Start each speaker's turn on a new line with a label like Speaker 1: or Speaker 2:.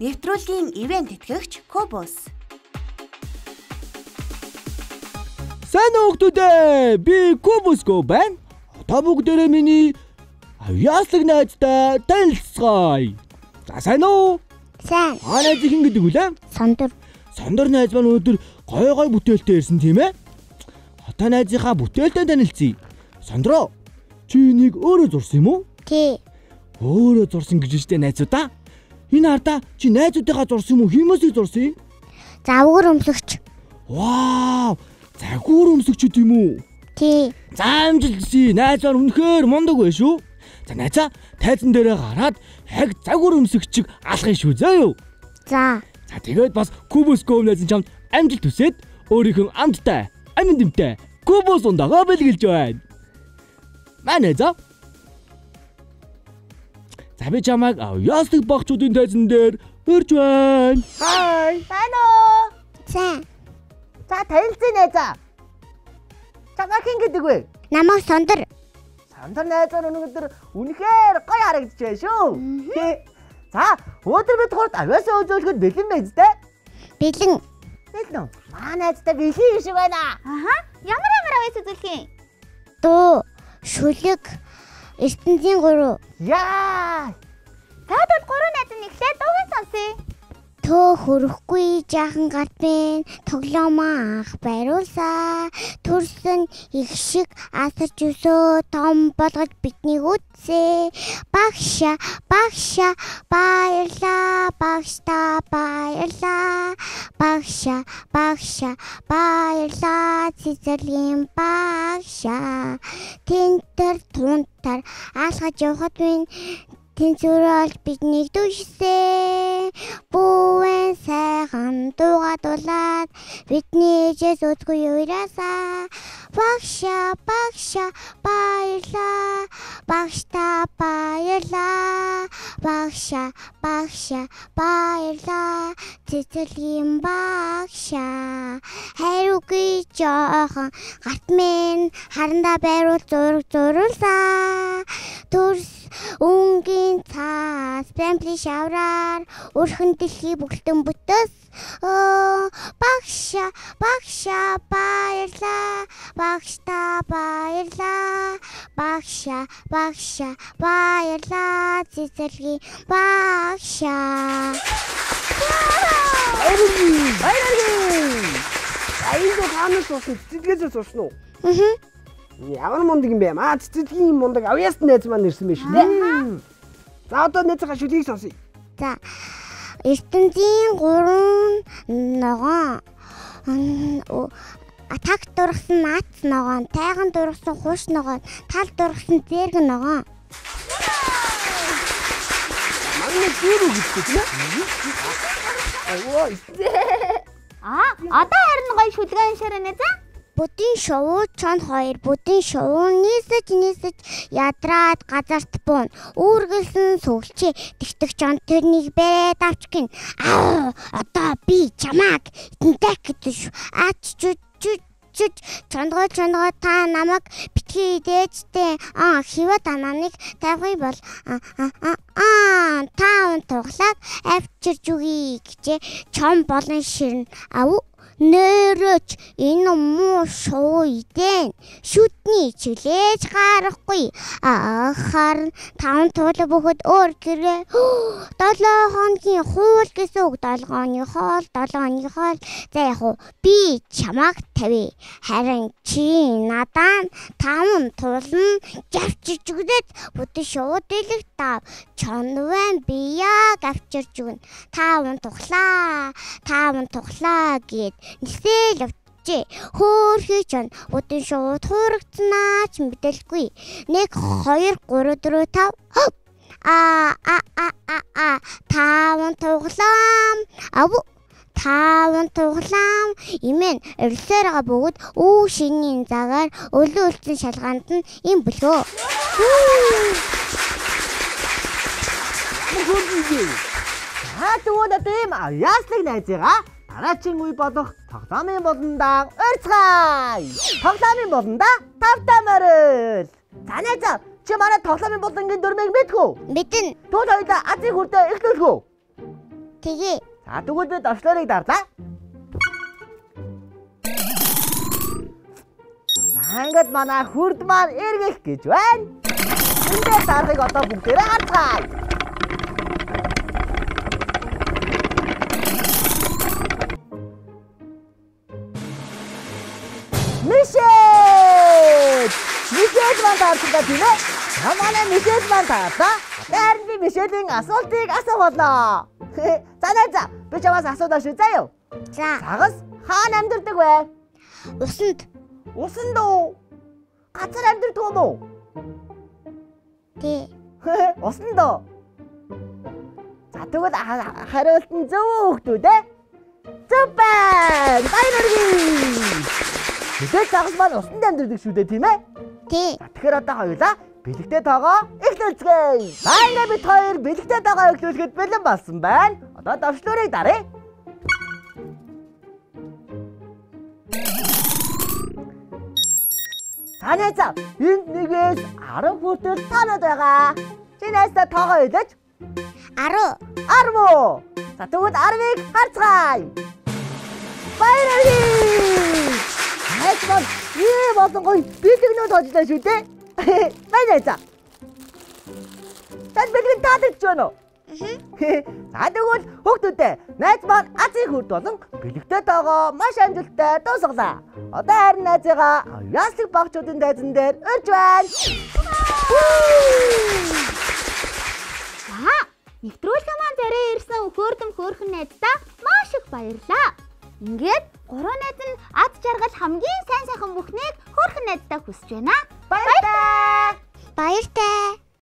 Speaker 1: Нэвтрүүлгийн ивент тэтгэгч Кобус.
Speaker 2: Сайн уу хүүхдүүдээ? Би Кобус байна. Одоо бүгдээрээ миний яслаг найзтай танилцгаая. За сайн уу?
Speaker 3: Сайн.
Speaker 2: Найз хин гэдэг үлээ?
Speaker 3: Сондөр.
Speaker 2: Сондөр найз маань өнөөдөр гой бүтээлтэй ирсэн тийм ээ? Одоо найзынхаа бүтээлтэй танилцъя. Сондроо, чи энийг өөрөө зурсан юм уу?
Speaker 3: Тий.
Speaker 2: Өөрөө зурсан гэж штэ найзуудаа. Энэ хардаа чи найзуудынхаа зурсан юм уу? Хүмүүсийг зурсан юм?
Speaker 3: Завгар өмсөгч.
Speaker 2: Вау! Загвар өмсөгч юм уу?
Speaker 3: Тий.
Speaker 2: За амжилтсий. Найз маань үнэхээр мундаг байна шүү. За найзаа тайзан дээрээ гараад яг загвар өмсөгчийг алахын шүү зөө юу?
Speaker 3: За.
Speaker 2: За тэгээд бас Кубус гомнээс чамд амжилт хүсээд өөрийнхөө амттай, аминдэмтэй Кубус ундагаа бэлгэлж байна. Манай за. За би чамайг ястаг багчуудын тайзан дээр өрж байна.
Speaker 4: Хай. Сайн уу?
Speaker 3: Сайн.
Speaker 4: За танилцъя найзаа. Чамаа хин гэдэг вэ?
Speaker 3: Намайг Сондөр.
Speaker 4: Сондөр найзаа өнөөдөр үнэхээр гоё харагдаж байна шүү. За өнөөдөр бид гурав авьяасаа үзүүлэхэд бэлэн байж тээ.
Speaker 3: Бэлэн.
Speaker 4: Бэлэн. Маа найзтай бэлэн шиг байна.
Speaker 5: Аха. Ямар авьяас үзүүлэх юм?
Speaker 3: Дуу, шүлэг, ертөнцийн гурав.
Speaker 4: Яа!
Speaker 5: Таад гурван найз нь эхлээд дууг сонсъё.
Speaker 3: Төө хөрөхгүй жаахан гарт бэн тоглоомоо анх бариулсаа төрсөн их шиг асарч өсөө том болгож биднийг үтсэ багша баярлаа багшта баярлаа багша баярлаа цэцэрлэгийн багша тэнтэр тунтар алхаж явахад минь тэнцвэрэл биднийг дүүшсэн бүэн сайхан дуугадуулаад бидний ээжээс үзгүй уйраасаа багша баярлаа багшта баярлаа багша баярлаа цэцэрлэгийн багша хайруугүй жоохон гарт минь харандаа байруул зурулсаа төрс өнгийн цаас бэмпли шавраар өрхөн дэлхий бүхэлдэн бүтэс багша баярлаа багшта баярлаа багша баярлаа цэцэрлэгийн багша.
Speaker 4: Энд хаанаас сурсан? Цэцэрлэгээс сурсан уу?
Speaker 3: Аа.
Speaker 4: Ямар мундаг юм бэ? Маа цэцэрлэгийн мундаг авьяас найз маань ирсэн байх шүү дээ. За одоо найзынхаа шүлгийг сонсъё.
Speaker 3: За. ертөнцийн 3 ногоон атак дургасан нац ногоон, тайган дургасан хуш ногоон, тал дургасан зэргэн ногоон.
Speaker 4: Манай зүрх үгтэй тийм ээ.
Speaker 5: Одоо харин гоё шүлгээ уншаарай нэ за.
Speaker 3: Будын шувуу чон 2 будын шувуу нийсэж ядраад газарт буун үүргэлсэн сүлчээ тэгтэг чон тэрнийг бэрээд авчгин одоо би чамааг энтэй гэж ач чондгоо та намайг битгий дээжтэй хивэ тананыг тавих бол таун тоглоод авчирж үгүй гэжээ чон болон ширнэ нэрөч энэ муу шуу идэн шүтний чилээж гарахгүй харин таван туулаа бөхөд өөр гэрээ 7 хоногийн хуул гэсэн үг 7 хоног хоол 7 хоногийн хоол за яг уу би чамааг тавь харин чи надаа таван туулна завчирч өгдөөд бүдэ шуу дэлэг тав чонвэн би яг авчирч өгнө таван тухлаа гэд нисэл авчээ хөөхий чон будын шууд хуурагцнаа ч мэдэлгүй 1 2 3 4 5 таван туглаам имэн өрсөөрөө бүгд үү шинийн загаар өлөө үлдсэн шалгаанд нь им бөлгөө.
Speaker 4: Тэгвэл одоо ийм яслаг найзыгаа дараагийн үе болох тоглоомын болондоо урьцгаая. Тоглоомын болондоо тавтай морил. За найзаа чи манай тоглоомын болонгийн дүрмийг мэдэх үү?
Speaker 3: Мэднэ.
Speaker 4: Тул хоёлаа азыг хүрдээ эхлүүлэх үү?
Speaker 3: Тэгээ.
Speaker 4: За тэгвэл би давчлаарыг дарлаа. За ингээд манай хурд маань эргэх гэж байна. Эндээ дарахыг одоо бүгдээрээ харцгаая. Мишель! Мишель маань таарсан тийм ээ? Манай Мишель маань таарсан. Харин би Мишелийн асуултыг асуух болноо. За найзаа, би чамаас асуудаг шүү заяа.
Speaker 3: За.
Speaker 4: Загас хаана амьдардаг вэ?
Speaker 3: Усанд.
Speaker 4: Усанд уу? Газар амьдардаг юм уу?
Speaker 3: Тий.
Speaker 4: Усанд уу? За тэгвэл хариулт нь зөв хөөхдүүд ээ. Зөв байна. Баярлалаа. Мэдээж загас маань усанд амьдардаг шүү дээ тийм ээ?
Speaker 3: Тий.
Speaker 4: За тэгэхээр одоо хоёулаа бэлэгтэй тоогоо эхлүүлцгээе. За ингээд бид хоёр бэлэгтэй тоогоо эхлүүлэхэд бэлэн болсон байна. Одоо давчлуурыг даръя. За найзаа, энд 1-ээс 10 хүртэл тоонод байгаа. Чи найзаа тоогоо хэлээч.
Speaker 3: 10.
Speaker 4: 10 уу? За тэгвэл 10-ыг харцгаая. Баярлалаа. Найзаа, болон гоё бэлэгнүүд ажиллаа шүү дээ. Баярлалаа. Тань бэлэг таадагч байна уу? За тэгвэл хүүхдүүдээ найз маань азийн хүрд болон бэлэгтэй тоогоо маш амжилттай дуусгалаа. Одоо харин найзыгаа яслаг багчуудын дайзан дээр урьж байна.
Speaker 5: За, нэвтрүүлгээ маань зарай ирсэн хөөрдөм хөөрхөн найздаа маш их баярлалаа. Ингээд 3 найз нь ад жаргал хамгийн сайн сайхан бүхнийг хөөрхөн найздаа хүсэж байна.
Speaker 4: Баярлалаа.
Speaker 3: Баяртай.